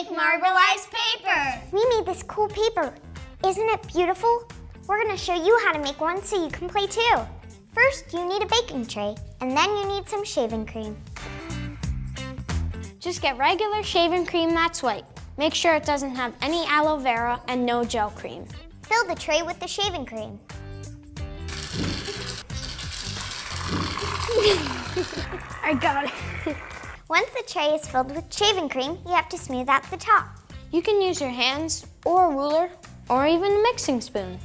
make marbleized paper! We made this cool paper. Isn't it beautiful? We're gonna show you how to make one so you can play too. First, you need a baking tray, and then you need some shaving cream. Just get regular shaving cream that's white. Make sure it doesn't have any aloe vera and no gel cream. Fill the tray with the shaving cream. I got it. Once the tray is filled with shaving cream, you have to smooth out the top. You can use your hands or a ruler or even a mixing spoon.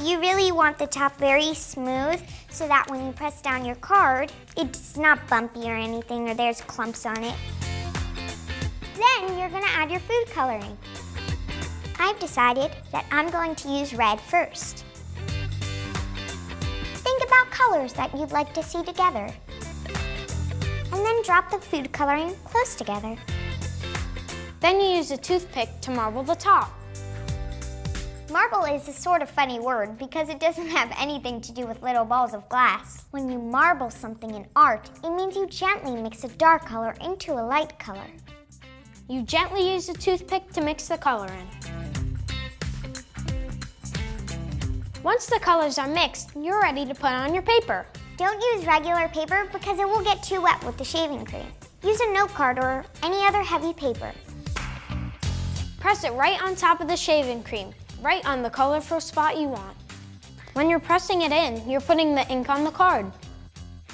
You really want the top very smooth so that when you press down your card, it's not bumpy or anything or there's clumps on it. Then you're gonna add your food coloring. I've decided that I'm going to use red first. Think about colors that you'd like to see together. And then drop the food coloring close together. Then you use a toothpick to marble the top. Marble is a sort of funny word because it doesn't have anything to do with little balls of glass. When you marble something in art, it means you gently mix a dark color into a light color. You gently use a toothpick to mix the color in. Once the colors are mixed, you're ready to put on your paper. Don't use regular paper because it will get too wet with the shaving cream. Use a note card or any other heavy paper. Press it right on top of the shaving cream, right on the colorful spot you want. When you're pressing it in, you're putting the ink on the card.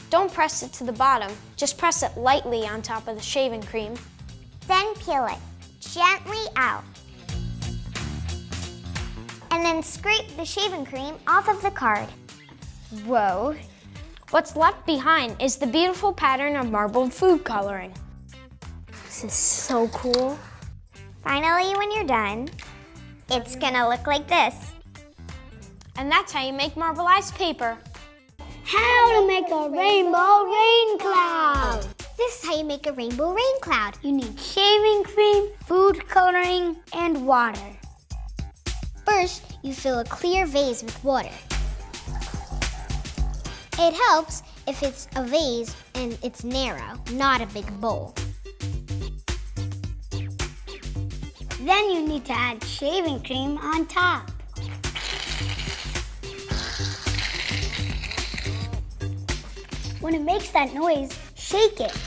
Don't press it to the bottom, just press it lightly on top of the shaving cream. Then peel it gently out. And then scrape the shaving cream off of the card. Whoa. What's left behind is the beautiful pattern of marbled food coloring. This is so cool. Finally, when you're done, it's gonna look like this. And that's how you make marbleized paper. How to make a rainbow rain cloud! This is how you make a rainbow rain cloud. You need shaving cream, food coloring, and water. First, you fill a clear vase with water. It helps if it's a vase and it's narrow, not a big bowl. Then you need to add shaving cream on top. When it makes that noise, shake it.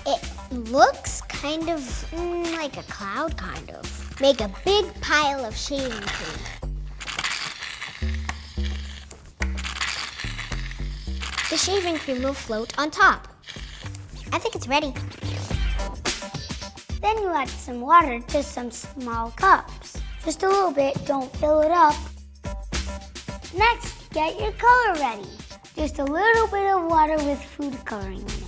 It looks kind of like a cloud, kind of. Make a big pile of shaving cream. The shaving cream will float on top. I think it's ready. Then you add some water to some small cups. Just a little bit, don't fill it up. Next, get your color ready. Just a little bit of water with food coloring in it.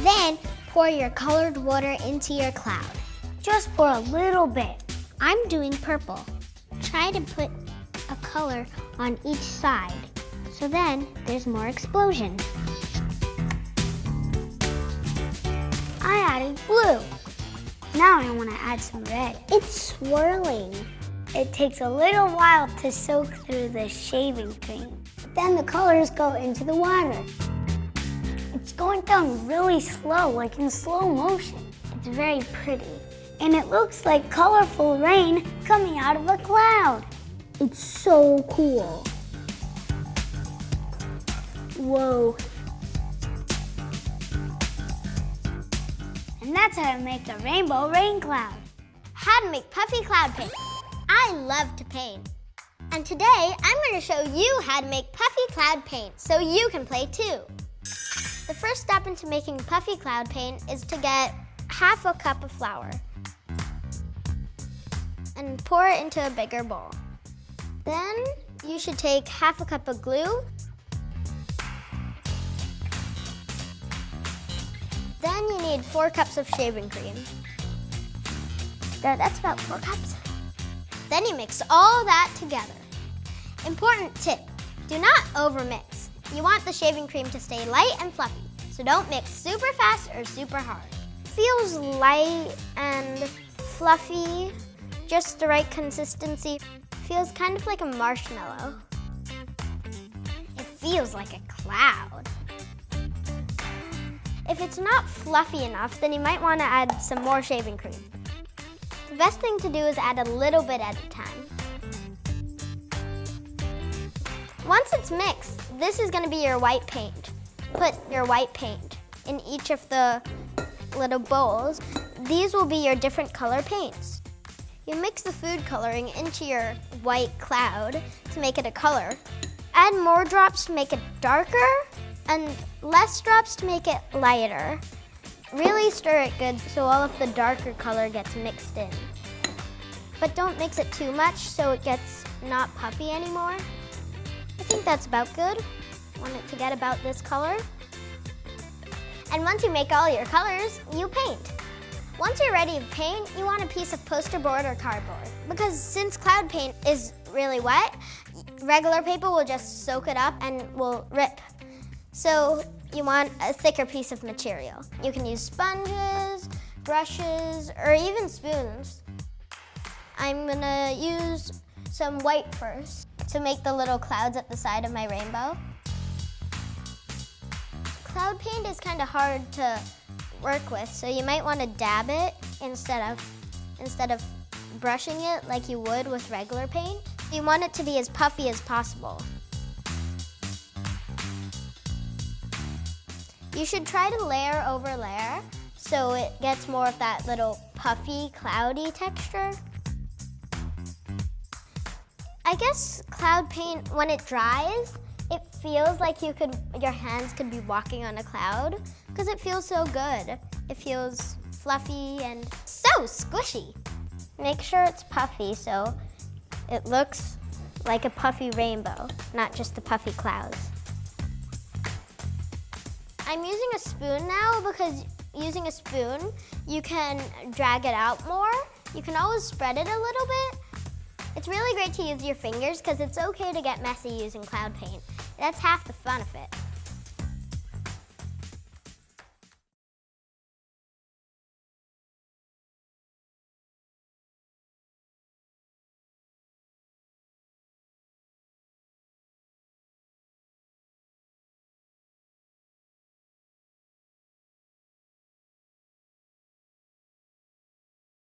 Then pour your colored water into your cloud. Just pour a little bit. I'm doing purple. Try to put a color on each side, so then there's more explosion. I added blue. Now I want to add some red. It's swirling. It takes a little while to soak through the shaving cream. Then the colors go into the water. It's going down really slow, like in slow motion. It's very pretty. And it looks like colorful rain coming out of a cloud. It's so cool. Whoa. And that's how to make a rainbow rain cloud. How to make puffy cloud paint. I love to paint. And today, I'm going to show you how to make puffy cloud paint so you can play too. The first step into making puffy cloud paint is to get half a cup of flour and pour it into a bigger bowl. Then you should take half a cup of glue. Then you need 4 cups of shaving cream. That's about 4 cups. Then you mix all that together. Important tip, do not overmix. You want the shaving cream to stay light and fluffy, so don't mix super fast or super hard. Feels light and fluffy, just the right consistency. Feels kind of like a marshmallow. It feels like a cloud. If it's not fluffy enough, then you might want to add some more shaving cream. The best thing to do is add a little bit at a time. Once it's mixed, this is going to be your white paint. Put your white paint in each of the little bowls. These will be your different color paints. You mix the food coloring into your white cloud to make it a color. Add more drops to make it darker and less drops to make it lighter. Really stir it good so all of the darker color gets mixed in. But don't mix it too much so it gets not puffy anymore. I think that's about good. Want it to get about this color. And once you make all your colors, you paint. Once you're ready to paint, you want a piece of poster board or cardboard. Because since cloud paint is really wet, regular paper will just soak it up and will rip. So you want a thicker piece of material. You can use sponges, brushes, or even spoons. I'm gonna use some white first to make the little clouds at the side of my rainbow. Cloud paint is kind of hard to work with, so you might want to dab it instead of brushing it like you would with regular paint. You want it to be as puffy as possible. You should try to layer over layer so it gets more of that little puffy, cloudy texture. I guess cloud paint, when it dries, it feels like your hands could be walking on a cloud because it feels so good. It feels fluffy and so squishy. Make sure it's puffy so it looks like a puffy rainbow, not just the puffy clouds. I'm using a spoon now because using a spoon, you can drag it out more. You can always spread it a little bit. It's really great to use your fingers because it's okay to get messy using cloud paint. That's half the fun of it.